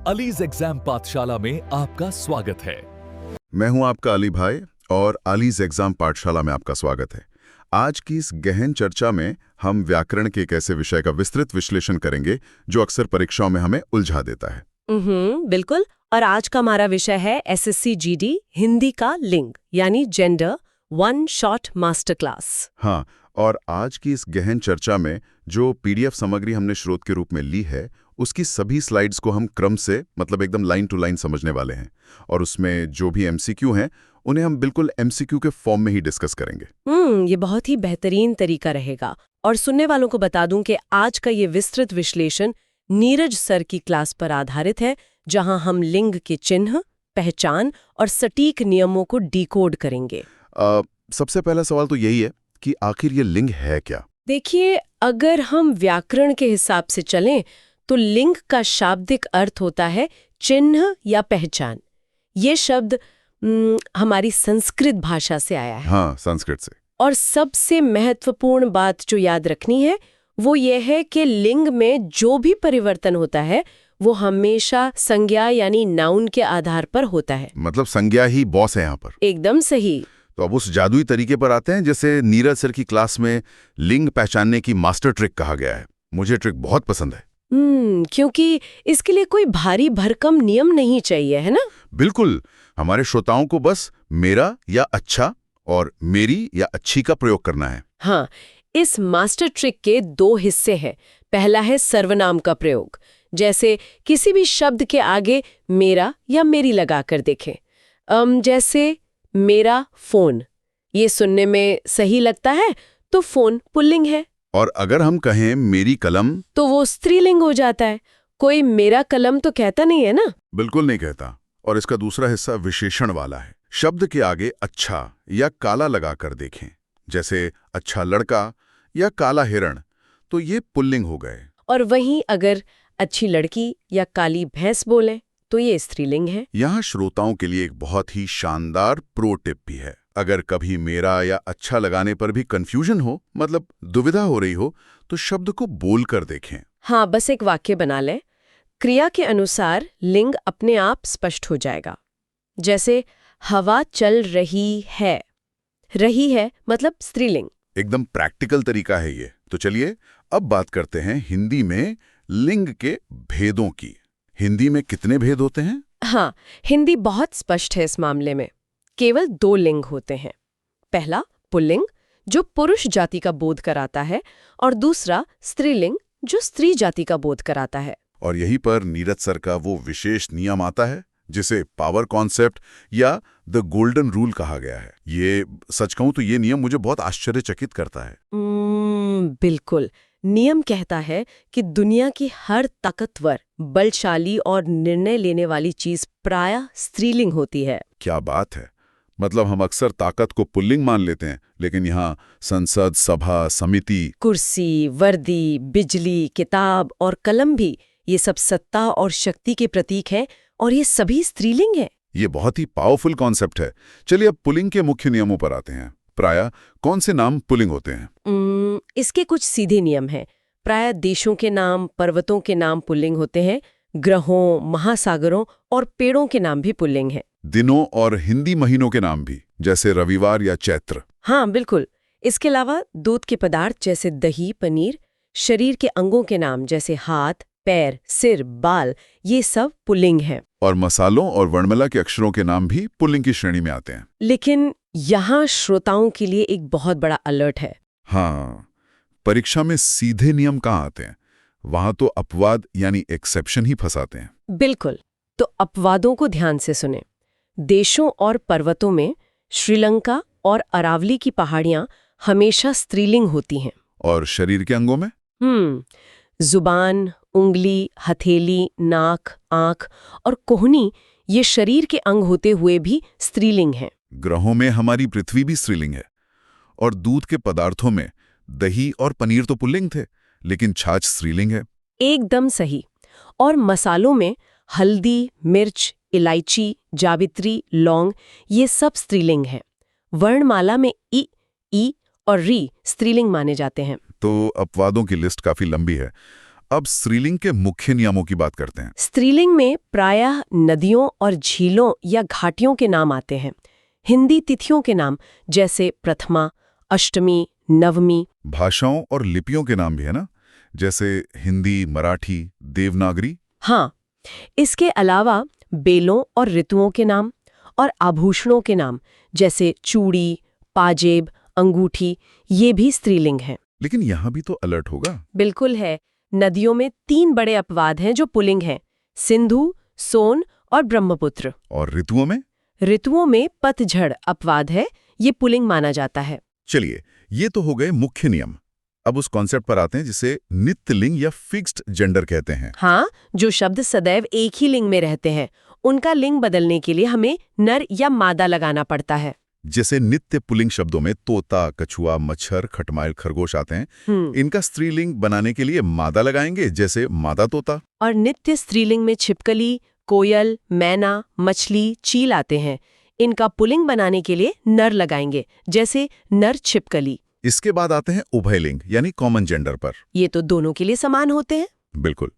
Allies exam पाठशाला में आपका स्वागत है। मैं हूं आपका अली भाई और अलीज एग्जाम पाठशाला में आपका स्वागत है। आज की इस गहन चर्चा में हम व्याकरण के एक ऐसे विषय का विस्तृत विश्लेषण करेंगे जो अक्सर परीक्षाओं में हमें उलझा देता है। बिल्कुल। और आज का हमारा विषय है एसएससी जीडी हिंदी का लिंग यानी gender one short master class. हाँ, और आज की इस गहन चर्चा में जो पीडीएफ सामग्री हमने स्रोत के रूप में ली है उसकी सभी स्लाइड्स को हम क्रम से मतलब एकदम लाइन टू लाइन समझने वाले हैं, और उसमें जो भी एमसीक्यू हैं उन्हें हम बिल्कुल एमसीक्यू के फॉर्म में ही डिस्कस करेंगे। ये बहुत ही बेहतरीन तरीका रहेगा। और सुनने वालों को बता दूं कि आज का ये विस्तृत विश्लेषण नीरज सर की क्लास पर आधारित है, जहां हम लिंग के चिन्ह, पहचान और सटीक नियमों को डिकोड करेंगे। सबसे पहला सवाल तो यही है कि आखिर ये लिंग है क्या? देखिए, अगर हम व्याकरण के हिसाब से चलें तो लिंग का शाब्दिक अर्थ होता है चिन्ह या पहचान। ये शब्द हमारी संस्कृत भाषा से आया है। हाँ, संस्कृत से। और सबसे महत्वपूर्ण बात जो याद रखनी है वो ये है कि लिंग में जो भी परिवर्तन होता है वो हमेशा संज्ञा यानी नाउन के आधार पर होता है। मतलब संज्ञा ही बॉस है यहाँ पर। एकदम सही। तो अब उस जादुई तरीके पर आते हैं जैसे नीरज सर की क्लास में लिंग पहचानने की मास्टर ट्रिक कहा गया है। मुझे ट्रिक बहुत पसंद है। क्योंकि इसके लिए कोई भारी भरकम नियम नहीं चाहिए, है ना? बिल्कुल। हमारे श्रोताओं को बस मेरा या अच्छा और मेरी या अच्छी का प्रयोग करना है। हाँ, इस मास्टर ट्रिक के दो हिस्से हैं। पहला है सर्वनाम का प्रयोग, जैसे किसी भी शब्द के आगे मेरा या मेरी लगाकर देखें। जैसे मेरा फोन, ये सुनने में सही लगता है तो फोन पुल्लिंग है। और अगर हम कहें मेरी कलम तो वो स्त्रीलिंग हो जाता है। कोई मेरा कलम तो कहता नहीं है ना? बिल्कुल नहीं कहता। और इसका दूसरा हिस्सा विशेषण वाला है। शब्द के आगे अच्छा या काला लगाकर देखें, जैसे अच्छा लड़का या काला हिरण, तो ये पुल्लिंग हो गए। और वहीं अगर अच्छी लड़की या काली भैंस बोले तो ये स्त्रीलिंग है। यहाँ श्रोताओं के लिए एक बहुत ही शानदार प्रो टिप भी है। अगर कभी मेरा या अच्छा लगाने पर भी कंफ्यूजन हो, मतलब दुविधा हो रही हो, तो शब्द को बोलकर देखें। हाँ, बस एक वाक्य बना लें। क्रिया के अनुसार लिंग अपने आप स्पष्ट हो जाएगा। जैसे हवा चल रही है, रही है मतलब स्त्रीलिंग। एकदम प्रैक्टिकल तरीका है ये। तो चलिए अब बात करते हैं हिंदी में लिंग के भेदों की। हिंदी में कितने भेद होते हैं? हाँ, हिंदी बहुत स्पष्ट है इस मामले में। केवल दो लिंग होते हैं। पहला पुल्लिंग जो पुरुष जाति का बोध कराता है, और दूसरा स्त्रीलिंग जो स्त्री जाति का बोध कराता है। और यहीं पर नीरज सर का वो विशेष नियम आता है जिसे पावर कॉन्सेप्ट या द गोल्डन रूल कहा गया है। ये सच कहूं तो ये नियम मुझे बहुत आश्चर्यचकित करता है। बिल्कुल। नियम कहता है कि दुनिया की हर ताकतवर, बलशाली और निर्णय लेने वाली चीज प्रायः स्त्रीलिंग होती है। क्या बात है! मतलब हम अक्सर ताकत को पुल्लिंग मान लेते हैं, लेकिन यहाँ संसद, सभा, समिति, कुर्सी, वर्दी, बिजली, किताब और कलम भी, ये सब सत्ता और शक्ति के प्रतीक हैं, और ये सभी स्त्रीलिंग हैं। ये बहुत ही पावरफुल कॉन्सेप्ट है। चलिए अब पुल्लिंग के मुख्य नियमों पर आते हैं। प्रायः कौन से नाम पुल्लिंग होते हैं? इसके कुछ सीधे नियम हैं। प्रायः देशों के नाम, पर्वतों के नाम पुल्लिंग होते हैं। ग्रहों, महासागरों और पेड़ों के नाम भी पुल्लिंग हैं। दिनों और हिंदी महीनों के नाम भी, जैसे रविवार या चैत्र। हाँ, बिल्कुल। इसके अलावा दूध के पदार्थ जैसे दही, पनीर, शरीर के अंगों के नाम जैसे हाथ, पैर, सिर, बाल, ये सब पुल्लिंग हैं। और मसालों और वर्णमाला के अक्षरों के नाम भी पुल्लिंग की श्रेणी में आते हैं। लेकिन यहाँ श्रोताओं के लिए एक बहुत बड़ा अलर्ट है। हाँ, परीक्षा में सीधे नियम कहाँ आते हैं? वहां तो अपवाद यानी एक्सेप्शन ही फंसाते हैं। बिल्कुल। तो अपवादों को ध्यान से सुने। देशों और पर्वतों में श्रीलंका और अरावली की पहाड़ियां हमेशा स्त्रीलिंग होती हैं। और शरीर के अंगों में? जुबान, उंगली, हथेली, नाक, आंख और कोहनी, ये शरीर के अंग होते हुए भी स्त्रीलिंग हैं। ग्रहों में हमारी पृथ्वी भी स्त्रीलिंग है। और दूध के पदार्थों में दही और पनीर तो पुल्लिंग थे, लेकिन छाछ स्त्रीलिंग है। एकदम सही। और मसालों में हल्दी, मिर्च, इलायची, जावित्री, लौंग, ये सब स्त्रीलिंग हैं। वर्णमाला में ई और री स्त्रीलिंग माने जाते हैं। तो अपवादों की लिस्ट काफी लंबी है। अब स्त्रीलिंग के मुख्य नियमों की बात करते हैं। स्त्रीलिंग में प्रायः नदियों और झीलों या घाटियों के नाम आते हैं। हिंदी तिथियों के नाम जैसे प्रथमा, अष्टमी, नवमी। भाषाओं और लिपियों के नाम भी है ना, जैसे हिंदी, मराठी, देवनागरी। हाँ, इसके अलावा बेलों और ऋतुओं के नाम और आभूषणों के नाम जैसे चूड़ी, पाजेब, अंगूठी, ये भी स्त्रीलिंग हैं। लेकिन यहाँ भी तो अलर्ट होगा। बिल्कुल है। नदियों में 3 बड़े अपवाद हैं जो पुल्लिंग हैं: सिंधु, सोन और ब्रह्मपुत्र। और ऋतुओं में? ऋतुओं में पतझड़ अपवाद है, ये पुल्लिंग माना जाता है। चलिए, ये तो हो गए मुख्य नियम। अब उस कॉन्सेप्ट पर आते हैं जिसे नित्य लिंग या फिक्स्ड जेंडर कहते हैं। हाँ, जो शब्द सदैव एक ही लिंग में रहते हैं, उनका लिंग बदलने के लिए हमें नर या मादा लगाना पड़ता है। जैसे नित्य पुल्लिंग शब्दों में तोता, कछुआ, मच्छर, खटमाइल, खरगोश आते हैं। इनका स्त्रीलिंग बनाने के लिए मादा लगाएंगे, जैसे मादा तोता। और नित्य स्त्रीलिंग में छिपकली, कोयल, मैना, मछली, चील आते हैं। इनका पुल्लिंग बनाने के लिए नर लगाएंगे, जैसे नर छिपकली। इसके बाद आते हैं उभयलिंग यानी कॉमन जेंडर पर। ये तो दोनों के लिए समान होते हैं। बिल्कुल,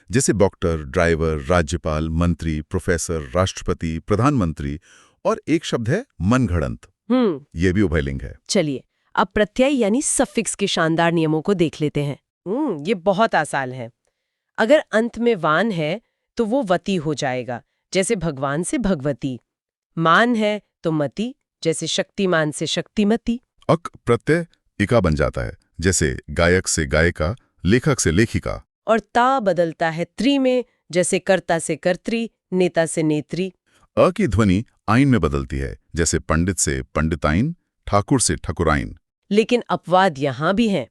जैसे डॉक्टर, ड्राइवर, राज्यपाल, मंत्री, प्रोफेसर, राष्ट्रपति, प्रधानमंत्री, और एक शब्द है मनगढ़ंत। ये भी उभयलिंग है। चलिए, अब प्रत्यय यानी सफिक्स के शानदार नियमों को देख लेते हैं। ये बहुत आसान है। अगर अंत में वान है तो वो वती हो जाएगा, जैसे भगवान से भगवती। मान है तो मति, जैसे शक्तिमान से शक्तिमती। अक प्रत्यय इका बन जाता है, जैसे गायक से गायिका, लेखक से लेखिका। और ता बदलता है त्रि में, जैसे कर्ता से कर्त्री, नेता से नेत्री। अ की ध्वनि आइन में बदलती है, जैसे पंडित से पंडिताइन, ठाकुर से ठकुराइन। लेकिन अपवाद यहाँ भी हैं।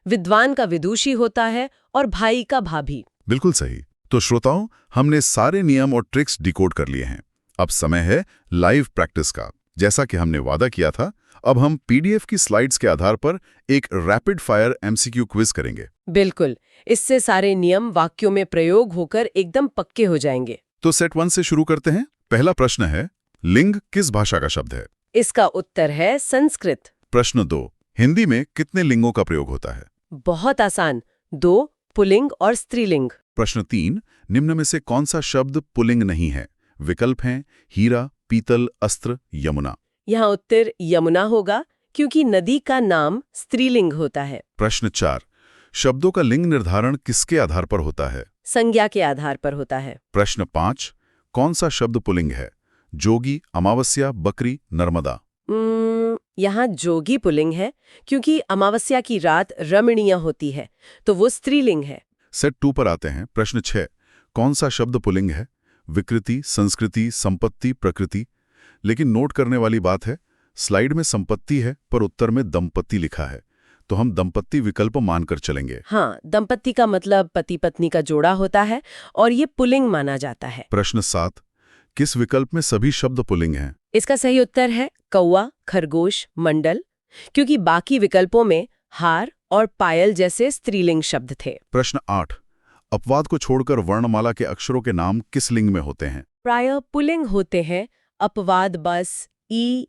विद्वान का विदुषी होता है और भाई का भाभी। बिल्कुल सही। तो श्रोताओं, हमने सारे नियम और ट्रिक्स डिकोड कर लिए हैं। अब समय है लाइव प्रैक्टिस का। जैसा कि हमने वादा किया था, अब हम पीडीएफ की स्लाइड्स के आधार पर एक रैपिड फायर एमसीक्यू क्विज करेंगे। बिल्कुल, इससे सारे नियम वाक्यों में प्रयोग होकर एकदम पक्के हो जाएंगे। तो सेट 1 से शुरू करते हैं। पहला प्रश्न है, लिंग किस भाषा का शब्द है? इसका उत्तर है संस्कृत। प्रश्न 2, हिंदी में कितने लिंगों का प्रयोग होता है? बहुत आसान, 2 पुल्लिंग और स्त्रीलिंग। प्रश्न 3, निम्न में से कौन सा शब्द पुल्लिंग नहीं है? विकल्प हैं हीरा, पीतल, अस्त्र, यमुना। यहाँ उत्तर यमुना होगा, क्योंकि नदी का नाम स्त्रीलिंग होता है। प्रश्न 4, शब्दों का लिंग निर्धारण किसके आधार पर होता है? संज्ञा के आधार पर होता है। प्रश्न 5, कौन सा शब्द पुल्लिंग है? जोगी, अमावस्या, बकरी, नर्मदा। यहाँ जोगी पुल्लिंग है, क्योंकि अमावस्या की रात रमणीय होती है, तो वो स्त्रीलिंग है। सेट 2 पर आते हैं। प्रश्न 6, कौन सा शब्द पुल्लिंग है? विकृति, संस्कृति, संपत्ति, प्रकृति। लेकिन नोट करने वाली बात है, स्लाइड में संपत्ति है पर उत्तर में दंपत्ति लिखा है, तो हम दंपत्ति विकल्प मानकर चलेंगे। हाँ, दंपत्ति का मतलब पति पत्नी का जोड़ा होता है और ये पुल्लिंग माना जाता है। प्रश्न 7, किस विकल्प में सभी शब्द पुल्लिंग हैं? इसका सही उत्तर है कौवा, खरगोश, मंडल, क्योंकि बाकी विकल्पों में हार और पायल जैसे स्त्रीलिंग शब्द थे। प्रश्न 8, अपवाद को छोड़कर वर्णमाला के अक्षरों के नाम किस लिंग में होते हैं? प्रायः पुल्लिंग होते हैं, अपवाद बस ई,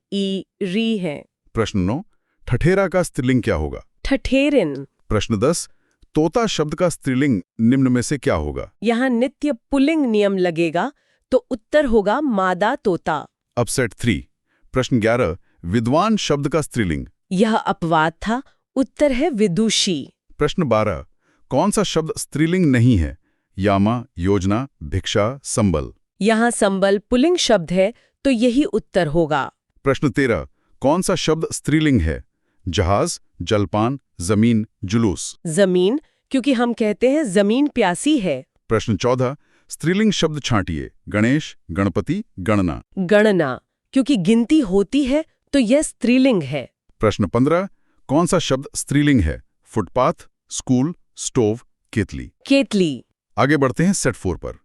री है। प्रश्न 9, ठठेरा का स्त्रीलिंग क्या होगा? ठठेरिन। प्रश्न 10, तोता शब्द का स्त्रीलिंग निम्न में से क्या होगा? यहाँ नित्य पुल्लिंग नियम लगेगा, तो उत्तर होगा मादा तोता। अब सेट 3, प्रश्न 11, विद्वान शब्द का स्त्रीलिंग। यह अपवाद था, उत्तर है विदुषी। प्रश्न 12, कौन सा शब्द स्त्रीलिंग नहीं है? यामा, योजना, भिक्षा, संबल। यहाँ संबल पुल्लिंग शब्द है, तो यही उत्तर होगा। प्रश्न 13, कौन सा शब्द स्त्रीलिंग है? जहाज, जलपान, जमीन, जुलूस। जमीन, क्योंकि हम कहते हैं जमीन प्यासी है। प्रश्न 14, स्त्रीलिंग शब्द छांटिए। गणेश, गणपति, गणना। गणना, क्योंकि गिनती होती है, तो यह स्त्रीलिंग है। प्रश्न 15, कौन सा शब्द स्त्रीलिंग है? फुटपाथ, स्कूल, स्टोव, केतली। केतली। आगे बढ़ते हैं सेट 4 पर।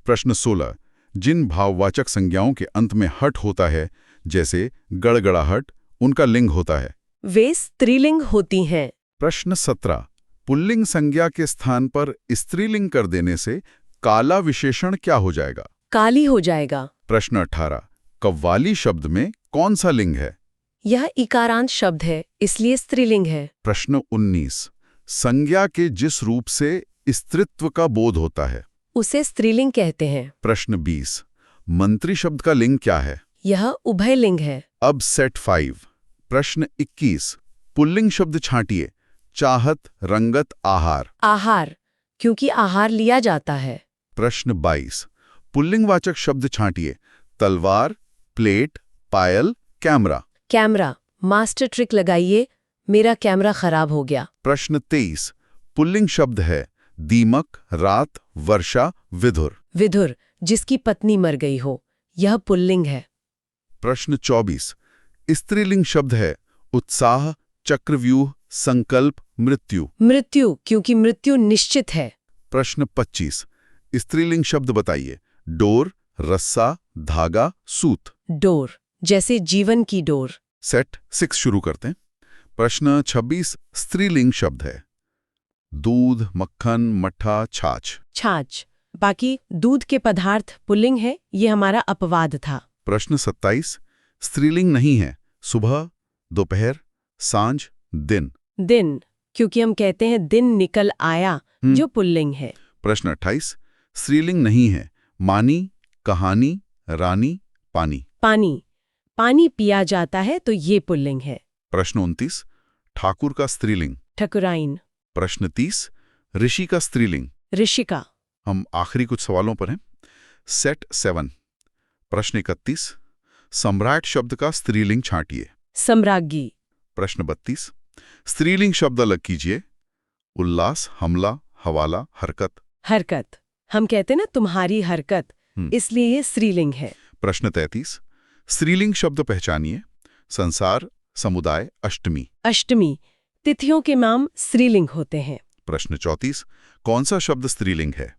प्रश्न 16, जिन भाववाचक संज्ञाओं के अंत में हट होता है, जैसे गड़गड़ाहट, उनका लिंग होता है? वे स्त्रीलिंग होती हैं। प्रश्न 17, पुल्लिंग संज्ञा के स्थान पर स्त्रीलिंग कर देने से काला विशेषण क्या हो जाएगा? काली हो जाएगा। प्रश्न 18, कव्वाली शब्द में कौन सा लिंग है? यह इकारांत शब्द है, इसलिए स्त्रीलिंग है। प्रश्न 19, संज्ञा के जिस रूप से स्त्रीत्व का बोध होता है। उसे स्त्रीलिंग कहते हैं। प्रश्न 20, मंत्री शब्द का लिंग क्या है? यह उभयलिंग है। अब सेट 5। प्रश्न 21, पुल्लिंग शब्द छांटिए। चाहत, रंगत, आहार। आहार, क्योंकि आहार लिया जाता है। प्रश्न 22, पुल्लिंगवाचक शब्द छांटिए। तलवार, प्लेट, पायल, कैमरा। कैमरा, मास्टर ट्रिक लगाइए, मेरा कैमरा खराब हो गया। प्रश्न 23, पुल्लिंग शब्द है। दीमक, रात, वर्षा, विधुर। विधुर, जिसकी पत्नी मर गई हो, यह पुल्लिंग है। प्रश्न 24, स्त्रीलिंग शब्द है। उत्साह, चक्रव्यूह, संकल्प, मृत्यु। मृत्यु, क्योंकि मृत्यु निश्चित है। प्रश्न 25, स्त्रीलिंग शब्द बताइए। डोर, रस्सा, धागा, सूत। डोर, जैसे जीवन की डोर। सेट 6 शुरू करते हैं। प्रश्न 26, स्त्रीलिंग शब्द है। दूध, मक्खन, मट्ठा, छाछ। छाछ, बाकी दूध के पदार्थ पुल्लिंग है, ये हमारा अपवाद था। प्रश्न 27, स्त्रीलिंग नहीं है। सुबह, दोपहर, सांझ, दिन। दिन, क्योंकि हम कहते हैं दिन निकल आया, जो पुल्लिंग है। प्रश्न 28, स्त्रीलिंग नहीं है। मानी, कहानी, रानी, पानी। पानी, पानी पिया जाता है तो ये पुल्लिंग है। प्रश्न 29, ठाकुर का स्त्रीलिंग। ठकुराइन। प्रश्न 30, ऋषि का स्त्रीलिंग। ऋषिका। हम आखिरी कुछ सवालों पर हैं। सेट 7। प्रश्न 31, सम्राट शब्द का स्त्रीलिंग छांटिए। सम्राज्ञी। प्रश्न 32, स्त्रीलिंग शब्द अलग कीजिए। उल्लास, हमला, हवाला, हरकत। हरकत, हम कहते हैं ना तुम्हारी हरकत, इसलिए ये स्त्रीलिंग है। प्रश्न 33, स्त्रीलिंग शब्द पहचानिए। संसार, समुदाय, अष्टमी। अष्टमी, तिथियों के नाम स्त्रीलिंग होते हैं। प्रश्न 34, कौन सा शब्द स्त्रीलिंग है?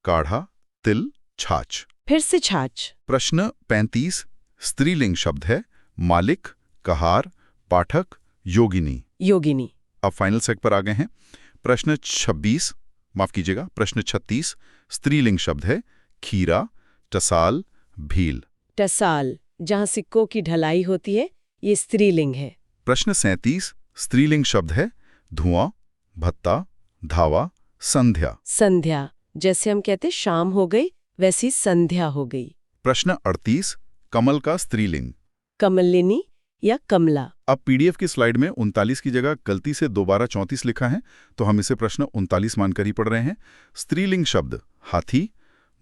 काढ़ा, तिल, छाछ। फिर से छाछ। प्रश्न 35, स्त्रीलिंग शब्द है। मालिक, कहार, पाठक, योगिनी। योगिनी। अब फाइनल सेट पर आ गए हैं। प्रश्न 26, माफ कीजिएगा, प्रश्न 36, स्त्रीलिंग शब्द है। खीरा, टसाल, भील। टसाल, जहाँ सिक्कों की ढलाई होती है, ये स्त्रीलिंग है। प्रश्न 37, स्त्रीलिंग शब्द है। धुआं, भत्ता, धावा, संध्या। संध्या, जैसे हम कहते शाम हो गई, वैसी संध्या हो गई। प्रश्न 38, कमल का स्त्रीलिंग। कमलिनी या कमला। अब पीडीएफ की स्लाइड में 39 की जगह गलती से दोबारा 34 लिखा है, तो हम इसे प्रश्न 39 मानकर ही पढ़ रहे हैं। स्त्रीलिंग शब्द, हाथी,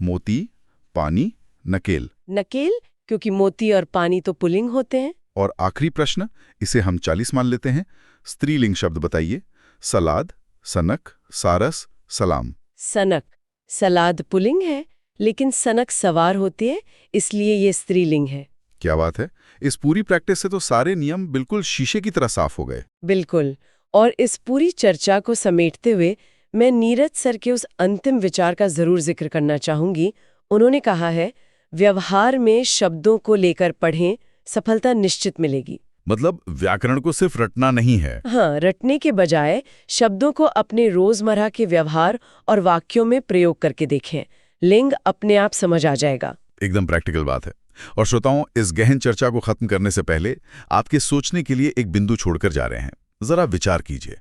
मोती, पानी, नकेल। नकेल, क्योंकि मोती और पानी तो पुल्लिंग होते हैं। और आखिरी प्रश्न, इसे हम 40 मान लेते हैं। स्त्रीलिंग शब्द बताइए। सलाद, सनक, सारस, सलाम। सनक, सलाद पुल्लिंग है, लेकिन सनक सवार होती है, इसलिए ये स्त्रीलिंग है। क्या बात है! इस पूरी प्रैक्टिस से तो सारे नियम बिल्कुल शीशे की तरह साफ हो गए। बिल्कुल। और इस पूरी चर्चा को समेटते हुए मैं नीरज सर के उस अंतिम विचार का जरूर जिक्र करना चाहूंगी। उन्होंने कहा है, व्यवहार में शब्दों को लेकर पढ़ें, सफलता निश्चित मिलेगी। मतलब व्याकरण को सिर्फ रटना नहीं है। हाँ, रटने के बजाय शब्दों को अपने रोजमर्रा के व्यवहार और वाक्यों में प्रयोग करके देखें। लिंग अपने आप समझ आ जाएगा। एकदम प्रैक्टिकल बात है। और श्रोताओं, इस गहन चर्चा को खत्म करने से पहले आपके सोचने के लिए एक बिंदु छोड़कर जा रहे हैं। जरा विचार कीजिए,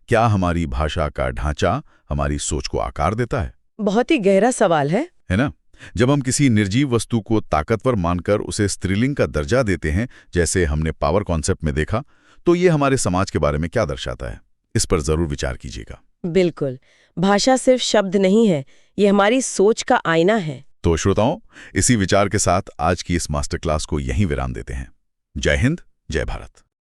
क्या हमारी भाषा का ढांचा हमारी सोच को आकार देता है? बहुत ही गहरा सवाल है ना? जब हम किसी निर्जीव वस्तु को ताकतवर मानकर उसे स्त्रीलिंग का दर्जा देते हैं, जैसे हमने पावर कॉन्सेप्ट में देखा, तो ये हमारे समाज के बारे में क्या दर्शाता है? इस पर जरूर विचार कीजिएगा। बिल्कुल, भाषा सिर्फ शब्द नहीं है, ये हमारी सोच का आईना है। तो श्रोताओं, इसी विचार के साथ आज की इस मास्टर क्लास को यहीं विराम देते हैं। जय हिंद, जय भारत।